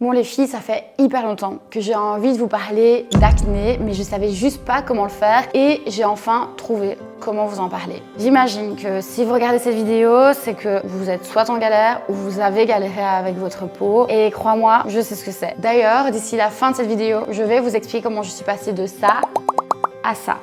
Bon les filles, ça fait hyper longtemps que j'ai envie de vous parler d'acné, mais je savais juste pas comment le faire et j'ai enfin trouvé comment vous en parler. J'imagine que si vous regardez cette vidéo, c'est que vous êtes soit en galère ou vous avez galéré avec votre peau et crois-moi, je sais ce que c'est. D'ailleurs, d'ici la fin de cette vidéo, je vais vous expliquer comment je suis passée de ça à ça.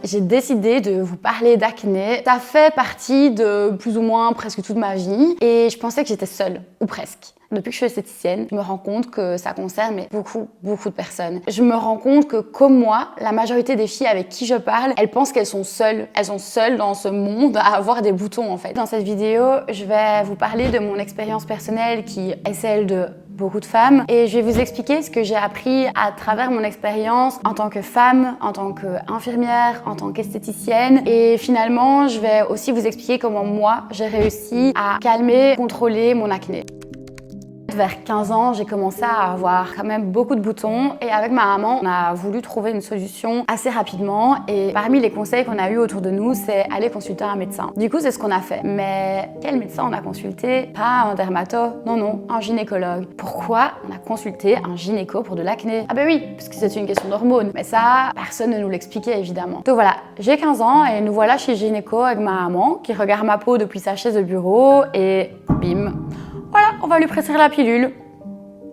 J'ai décidé de vous parler d'acné. Ça fait partie de plus ou moins presque toute ma vie et je pensais que j'étais seule, ou presque. Depuis que je suis esthéticienne, je me rends compte que ça concerne beaucoup de personnes. Je me rends compte que comme moi, la majorité des filles avec qui je parle, elles pensent qu'elles sont seules. Elles sont seules dans ce monde à avoir des boutons en fait. Dans cette vidéo, je vais vous parler de mon expérience personnelle qui est celle de beaucoup de femmes et je vais vous expliquer ce que j'ai appris à travers mon expérience en tant que femme, en tant qu'infirmière, en tant qu'esthéticienne et finalement je vais aussi vous expliquer comment moi j'ai réussi à calmer, contrôler mon acné. Vers 15 ans, j'ai commencé à avoir quand même beaucoup de boutons et avec ma maman, on a voulu trouver une solution assez rapidement et parmi les conseils qu'on a eu autour de nous, c'est aller consulter un médecin. Du coup, c'est ce qu'on a fait. Mais quel médecin on a consulté? Pas un dermato, non, un gynécologue. Pourquoi on a consulté un gynéco pour de l'acné? Ah ben oui, parce que c'est une question d'hormones. Mais ça, personne ne nous l'expliquait évidemment. Donc voilà, j'ai 15 ans et nous voilà chez le gynéco avec ma maman qui regarde ma peau depuis sa chaise de bureau et bim. Voilà, on va lui prescrire la pilule.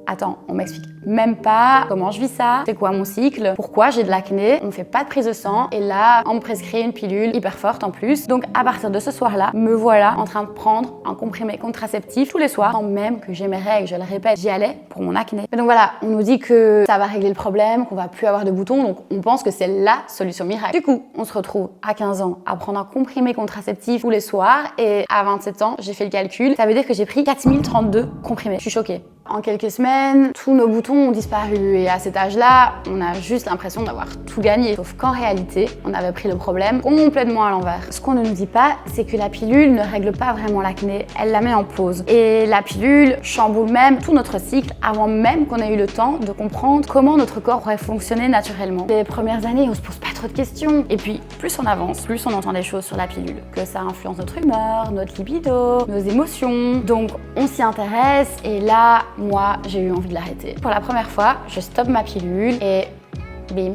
Attends, on m'explique même pas comment je vis ça, c'est quoi mon cycle, pourquoi j'ai de l'acné, on fait pas de prise de sang et là, on me prescrit une pilule hyper forte en plus. Donc à partir de ce soir-là, me voilà en train de prendre un comprimé contraceptif tous les soirs, sans même que j'ai mes règles, je le répète, j'y allais pour mon acné. Et donc voilà, on nous dit que ça va régler le problème, qu'on va plus avoir de boutons, donc on pense que c'est la solution miracle. Du coup, on se retrouve à 15 ans à prendre un comprimé contraceptif tous les soirs et à 27 ans, j'ai fait le calcul, ça veut dire que j'ai pris 4032 comprimés. Je suis choquée. En quelques semaines, tous nos boutons ont disparu et à cet âge-là, on a juste l'impression d'avoir tout gagné. Sauf qu'en réalité, on avait pris le problème complètement à l'envers. Ce qu'on ne nous dit pas, c'est que la pilule ne règle pas vraiment l'acné, elle la met en pause. Et la pilule chamboule même tout notre cycle avant même qu'on ait eu le temps de comprendre comment notre corps pourrait fonctionner naturellement. Les premières années, on se pose pas trop de questions. Et puis, plus on avance, plus on entend des choses sur la pilule. Que ça influence notre humeur, notre libido, nos émotions. Donc, on s'y intéresse et là, moi, j'ai eu envie de l'arrêter. Pour la première fois, je stoppe ma pilule et bim,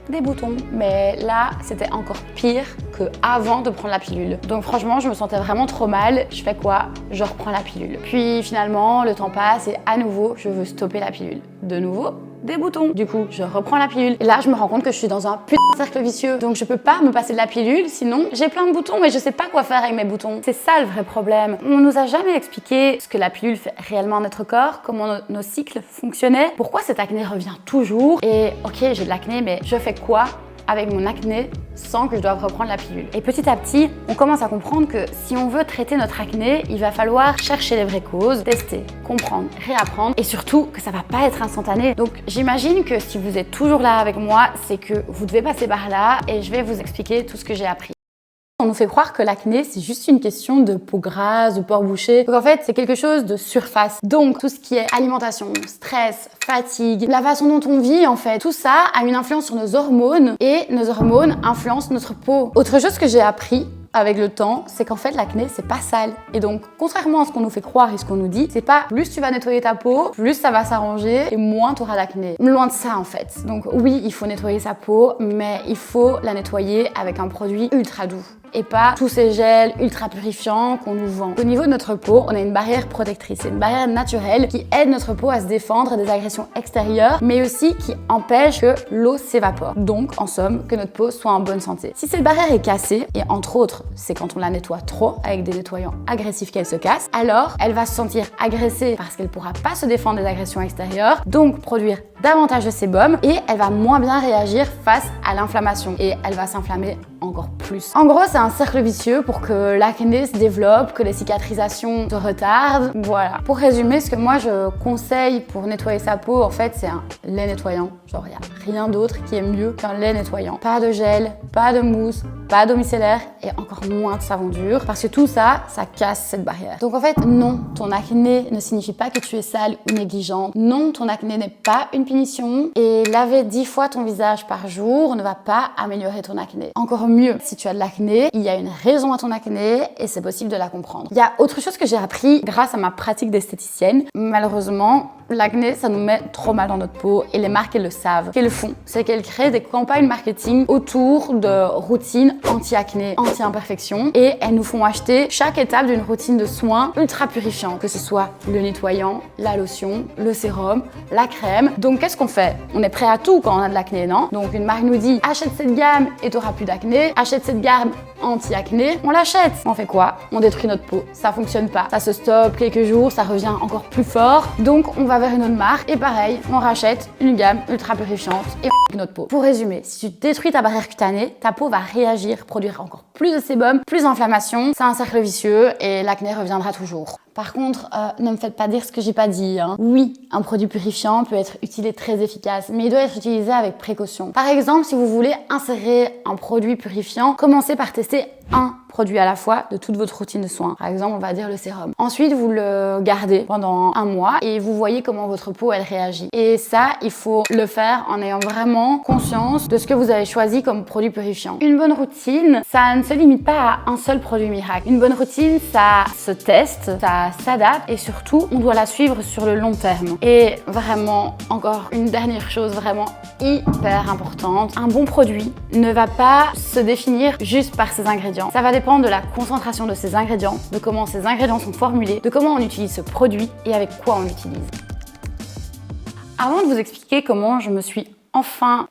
des boutons. Mais là, c'était encore pire qu'avant de prendre la pilule. Donc franchement, je me sentais vraiment trop mal. Je fais quoi? Je reprends la pilule. Puis finalement, le temps passe et à nouveau, je veux stopper la pilule. De nouveau, des boutons. Du coup, je reprends la pilule. Et là, je me rends compte que je suis dans un putain de cercle vicieux. Donc, je peux pas me passer de la pilule, sinon j'ai plein de boutons et je sais pas quoi faire avec mes boutons. C'est ça le vrai problème. On nous a jamais expliqué ce que la pilule fait réellement à notre corps, comment nos cycles fonctionnaient, pourquoi cet acné revient toujours. Et ok, j'ai de l'acné, mais je fais quoi avec mon acné sans que je doive reprendre la pilule? Et petit à petit, on commence à comprendre que si on veut traiter notre acné, il va falloir chercher les vraies causes, tester, comprendre, réapprendre et surtout que ça va pas être instantané. Donc j'imagine que si vous êtes toujours là avec moi, c'est que vous devez passer par là et je vais vous expliquer tout ce que j'ai appris. On nous fait croire que l'acné, c'est juste une question de peau grasse, de pores bouchés. Donc en fait, c'est quelque chose de surface. Donc tout ce qui est alimentation, stress, fatigue, la façon dont on vit en fait, tout ça a une influence sur nos hormones et nos hormones influencent notre peau. Autre chose que j'ai appris avec le temps, c'est qu'en fait l'acné c'est pas sale. Et donc contrairement à ce qu'on nous fait croire et ce qu'on nous dit, c'est pas plus tu vas nettoyer ta peau, plus ça va s'arranger et moins tu auras d'acné. Loin de ça en fait. Donc oui, il faut nettoyer sa peau, mais il faut la nettoyer avec un produit ultra doux et pas tous ces gels ultra purifiants qu'on nous vend. Au niveau de notre peau, on a une barrière protectrice, c'est une barrière naturelle qui aide notre peau à se défendre des agressions extérieures, mais aussi qui empêche que l'eau s'évapore. Donc, en somme, que notre peau soit en bonne santé. Si cette barrière est cassée, et entre autres, c'est quand on la nettoie trop avec des nettoyants agressifs qu'elle se casse, alors elle va se sentir agressée parce qu'elle pourra pas se défendre des agressions extérieures, donc produire davantage de sébum et elle va moins bien réagir face à l'inflammation et elle va s'inflammer encore plus. En gros, c'est un cercle vicieux pour que l'acné se développe, que les cicatrisations se retardent. Voilà. Pour résumer, ce que moi je conseille pour nettoyer sa peau, en fait, c'est un lait nettoyant. Genre, il n'y a rien d'autre qui est mieux qu'un lait nettoyant. Pas de gel, pas de mousse, pas d'eau micellaire et encore moins de savon dur parce que tout ça, ça casse cette barrière. Donc en fait, non, ton acné ne signifie pas que tu es sale ou négligente. Non, ton acné n'est pas une punition et laver 10 fois ton visage par jour ne va pas améliorer ton acné. Encore mieux, si tu as de l'acné, il y a une raison à ton acné et c'est possible de la comprendre. Il y a autre chose que j'ai appris grâce à ma pratique d'esthéticienne. Malheureusement, l'acné, ça nous met trop mal dans notre peau et les marques, elles le savent. Ce qu'elles font, c'est qu'elles créent des campagnes marketing autour de routines anti-acné, anti-imperfection et elles nous font acheter chaque étape d'une routine de soins ultra purifiant, que ce soit le nettoyant, la lotion, le sérum, la crème. Donc qu'est-ce qu'on fait? On est prêt à tout quand on a de l'acné, non? Donc une marque nous dit achète cette gamme et tu n'auras plus d'acné, achète cette gamme anti-acné, on l'achète. On fait quoi? On détruit notre peau. Ça fonctionne pas. Ça se stoppe quelques jours, ça revient encore plus fort. Donc on va vers une autre marque et pareil, on rachète une gamme ultra purifiante et on notre peau. Pour résumer, si tu détruis ta barrière cutanée, ta peau va réagir, produire encore plus de sébum, plus d'inflammation. C'est un cercle vicieux et l'acné reviendra toujours. Par contre, ne me faites pas dire ce que j'ai pas dit. Oui, un produit purifiant peut être utile et très efficace, mais il doit être utilisé avec précaution. Par exemple, si vous voulez insérer un produit purifiant, commencez par tester un produit à la fois de toute votre routine de soins. Par exemple, on va dire le sérum. Ensuite, vous le gardez pendant un mois et vous voyez comment votre peau, elle réagit. Et ça, il faut le faire en ayant vraiment conscience de ce que vous avez choisi comme produit purifiant. Une bonne routine, ça ne se limite pas à un seul produit miracle. Une bonne routine, ça se teste, ça s'adapte et surtout, on doit la suivre sur le long terme. Et vraiment, encore une dernière chose vraiment hyper importante, un bon produit ne va pas se définir juste par ses ingrédients. Ça va dépendre de la concentration de ces ingrédients, de comment ces ingrédients sont formulés, de comment on utilise ce produit et avec quoi on l'utilise. Avant de vous expliquer comment je me suis enfin,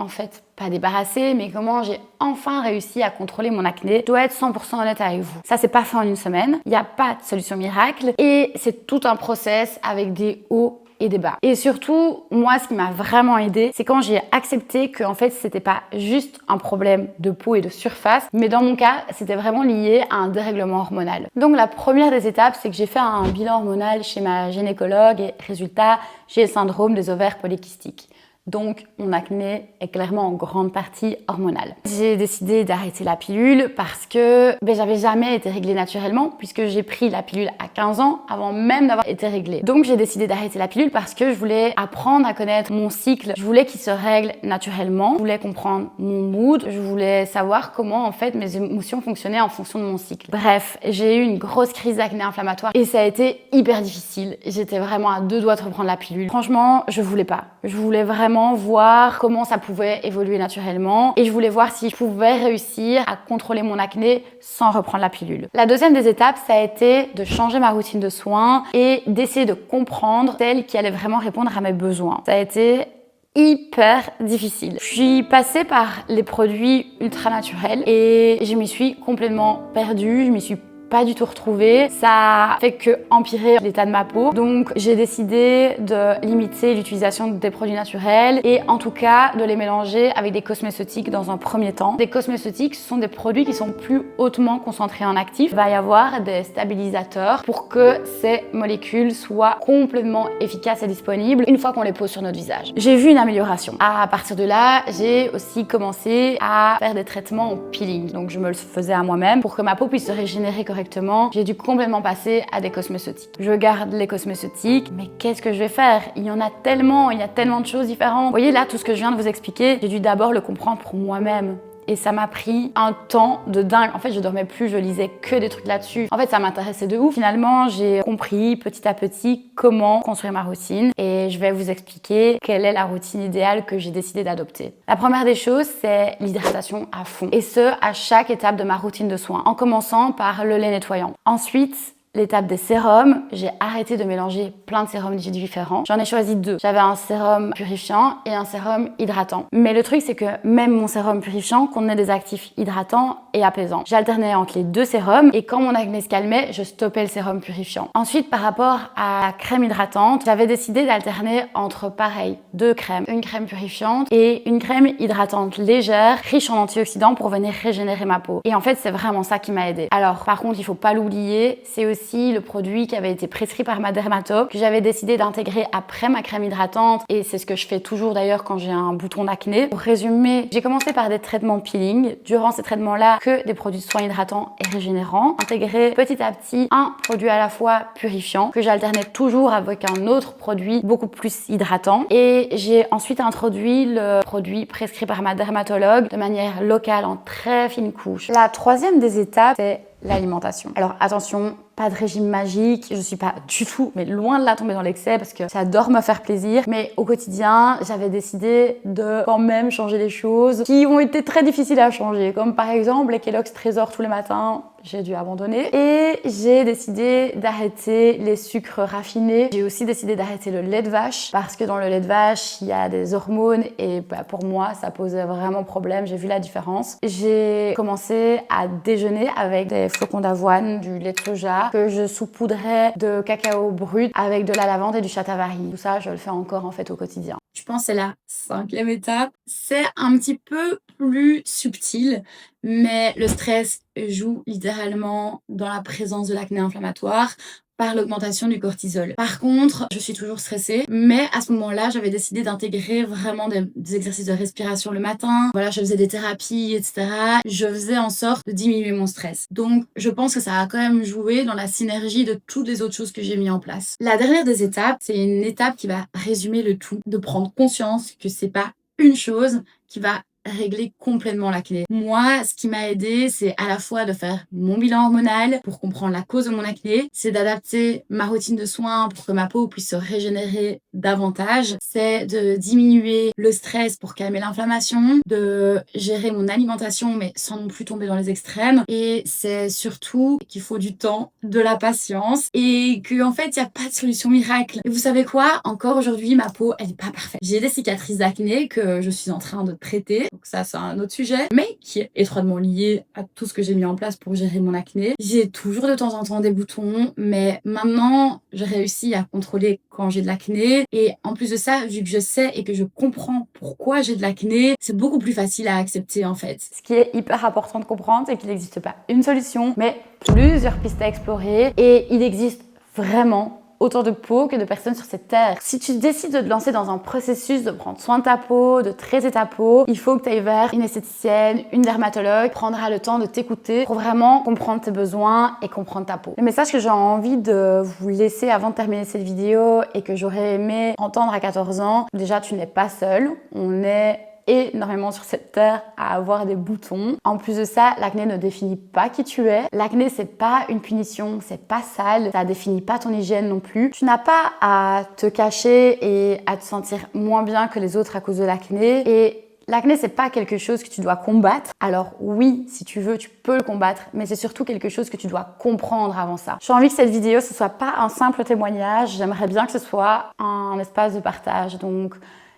pas débarrassée, mais comment j'ai enfin réussi à contrôler mon acné, je dois être 100% honnête avec vous. Ça, c'est pas fait en une semaine. Il n'y a pas de solution miracle et c'est tout un process avec des hauts et des bas. Et surtout, moi, ce qui m'a vraiment aidé, c'est quand j'ai accepté que, en fait, c'était pas juste un problème de peau et de surface, mais dans mon cas, c'était vraiment lié à un dérèglement hormonal. Donc, la première des étapes, c'est que j'ai fait un bilan hormonal chez ma gynécologue et résultat, j'ai le syndrome des ovaires polykystiques. Donc, mon acné est clairement en grande partie hormonal. J'ai décidé d'arrêter la pilule parce que j'avais jamais été réglée naturellement puisque j'ai pris la pilule à 15 ans avant même d'avoir été réglée. Donc, j'ai décidé d'arrêter la pilule parce que je voulais apprendre à connaître mon cycle. Je voulais qu'il se règle naturellement. Je voulais comprendre mon mood. Je voulais savoir comment, en fait, mes émotions fonctionnaient en fonction de mon cycle. Bref, j'ai eu une grosse crise d'acné inflammatoire et ça a été hyper difficile. J'étais vraiment à 2 doigts de reprendre la pilule. Franchement, je voulais pas. Je voulais vraiment voir comment ça pouvait évoluer naturellement et je voulais voir si je pouvais réussir à contrôler mon acné sans reprendre la pilule. La deuxième des étapes, ça a été de changer ma routine de soins et d'essayer de comprendre celle qui allait vraiment répondre à mes besoins. Ça a été hyper difficile. Je suis passée par les produits ultra naturels et je m'y suis complètement perdue, je m'y suis pas du tout retrouvée. Ça a fait que empirer l'état de ma peau. Donc j'ai décidé de limiter l'utilisation des produits naturels et en tout cas de les mélanger avec des cosmétiques dans un premier temps. Des cosmétiques, ce sont des produits qui sont plus hautement concentrés en actifs. Il va y avoir des stabilisateurs pour que ces molécules soient complètement efficaces et disponibles une fois qu'on les pose sur notre visage. J'ai vu une amélioration. À partir de là, j'ai aussi commencé à faire des traitements en peeling. Donc je me le faisais à moi-même pour que ma peau puisse se régénérer correctement. J'ai dû complètement passer à des cosmétiques. Je garde les cosmétiques, mais qu'est-ce que je vais faire? Il y en a tellement, il y a tellement de choses différentes. Vous voyez là, tout ce que je viens de vous expliquer, j'ai dû d'abord le comprendre pour moi-même. Et ça m'a pris un temps de dingue. En fait, je dormais plus, je lisais que des trucs là-dessus. En fait, ça m'intéressait de ouf. Finalement, j'ai compris petit à petit comment construire ma routine et je vais vous expliquer quelle est la routine idéale que j'ai décidé d'adopter. La première des choses, c'est l'hydratation à fond. Et ce, à chaque étape de ma routine de soins, en commençant par le lait nettoyant. Ensuite, l'étape des sérums, j'ai arrêté de mélanger plein de sérums différents. J'en ai choisi 2. J'avais un sérum purifiant et un sérum hydratant. Mais le truc, c'est que même mon sérum purifiant contenait des actifs hydratants et apaisants. J'alternais entre les 2 sérums et quand mon acné se calmait, je stoppais le sérum purifiant. Ensuite, par rapport à la crème hydratante, j'avais décidé d'alterner entre, pareil, 2 crèmes. Une crème purifiante et une crème hydratante légère, riche en antioxydants pour venir régénérer ma peau. Et en fait, c'est vraiment ça qui m'a aidée. Alors, par contre, il faut pas l'oublier, c'est aussi aussi le produit qui avait été prescrit par ma dermato, que j'avais décidé d'intégrer après ma crème hydratante, et c'est ce que je fais toujours d'ailleurs quand j'ai un bouton d'acné. Pour résumer, j'ai commencé par des traitements peeling. Durant ces traitements-là, que des produits de soins hydratants et régénérants. Intégré petit à petit un produit à la fois purifiant, que j'alternais toujours avec un autre produit beaucoup plus hydratant. Et j'ai ensuite introduit le produit prescrit par ma dermatologue de manière locale en très fine couche. La troisième des étapes, c'est l'alimentation. Alors attention, pas de régime magique, je suis pas du tout, mais loin de là tomber dans l'excès parce que j'adore me faire plaisir. Mais au quotidien, j'avais décidé de quand même changer les choses qui ont été très difficiles à changer, comme par exemple les Kellogg's Trésor tous les matins. J'ai dû abandonner et j'ai décidé d'arrêter les sucres raffinés. J'ai aussi décidé d'arrêter le lait de vache parce que dans le lait de vache, il y a des hormones et pour moi, ça posait vraiment problème. J'ai vu la différence. J'ai commencé à déjeuner avec des flocons d'avoine, du lait de soja que je saupoudrais de cacao brut avec de la lavande et du shatavari. Tout ça, je le fais encore en fait au quotidien. Je pense que c'est la cinquième étape. C'est un petit peu plus subtil, mais le stress joue littéralement dans la présence de l'acné inflammatoire par l'augmentation du cortisol. Par contre, je suis toujours stressée, mais à ce moment-là, j'avais décidé d'intégrer vraiment des exercices de respiration le matin. Voilà, je faisais des thérapies, etc. Je faisais en sorte de diminuer mon stress. Donc, je pense que ça a quand même joué dans la synergie de toutes les autres choses que j'ai mis en place. La dernière des étapes, c'est une étape qui va résumer le tout, de prendre conscience que c'est pas une chose qui va régler complètement l'acné. Moi, ce qui m'a aidé, c'est à la fois de faire mon bilan hormonal pour comprendre la cause de mon acné, c'est d'adapter ma routine de soins pour que ma peau puisse se régénérer davantage, c'est de diminuer le stress pour calmer l'inflammation, de gérer mon alimentation mais sans non plus tomber dans les extrêmes, et c'est surtout qu'il faut du temps, de la patience et qu'en fait, il n'y a pas de solution miracle. Et vous savez quoi? Encore aujourd'hui, ma peau, elle n'est pas parfaite. J'ai des cicatrices d'acné que je suis en train de traiter. Donc ça, c'est un autre sujet, mais qui est étroitement lié à tout ce que j'ai mis en place pour gérer mon acné. J'ai toujours de temps en temps des boutons, mais maintenant, j'ai réussi à contrôler quand j'ai de l'acné. Et en plus de ça, vu que je sais et que je comprends pourquoi j'ai de l'acné, c'est beaucoup plus facile à accepter en fait. Ce qui est hyper important de comprendre, c'est qu'il n'existe pas une solution, mais plusieurs pistes à explorer. Et il existe vraiment autant de peau que de personnes sur cette terre. Si tu décides de te lancer dans un processus de prendre soin de ta peau, de traiter ta peau, il faut que tu ailles vers une esthéticienne, une dermatologue, prendra le temps de t'écouter pour vraiment comprendre tes besoins et comprendre ta peau. Le message que j'ai envie de vous laisser avant de terminer cette vidéo et que j'aurais aimé entendre à 14 ans, déjà tu n'es pas seul, on est énormément sur cette terre à avoir des boutons. En plus de ça, l'acné ne définit pas qui tu es. L'acné, c'est pas une punition, c'est pas sale, ça définit pas ton hygiène non plus. Tu n'as pas à te cacher et à te sentir moins bien que les autres à cause de l'acné. Et l'acné, c'est pas quelque chose que tu dois combattre. Alors oui, si tu veux, tu peux le combattre, mais c'est surtout quelque chose que tu dois comprendre avant ça. J'ai envie que cette vidéo, ce soit pas un simple témoignage. J'aimerais bien que ce soit un espace de partage. Donc,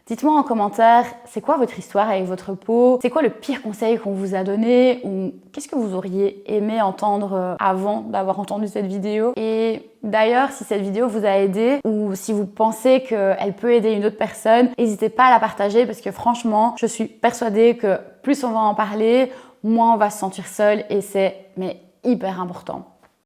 dites-moi en commentaire, c'est quoi votre histoire avec votre peau? C'est quoi le pire conseil qu'on vous a donné? Ou qu'est-ce que vous auriez aimé entendre avant d'avoir entendu cette vidéo? Et d'ailleurs, si cette vidéo vous a aidé ou si vous pensez qu'elle peut aider une autre personne, n'hésitez pas à la partager parce que franchement, je suis persuadée que plus on va en parler, moins on va se sentir seul et c'est hyper important.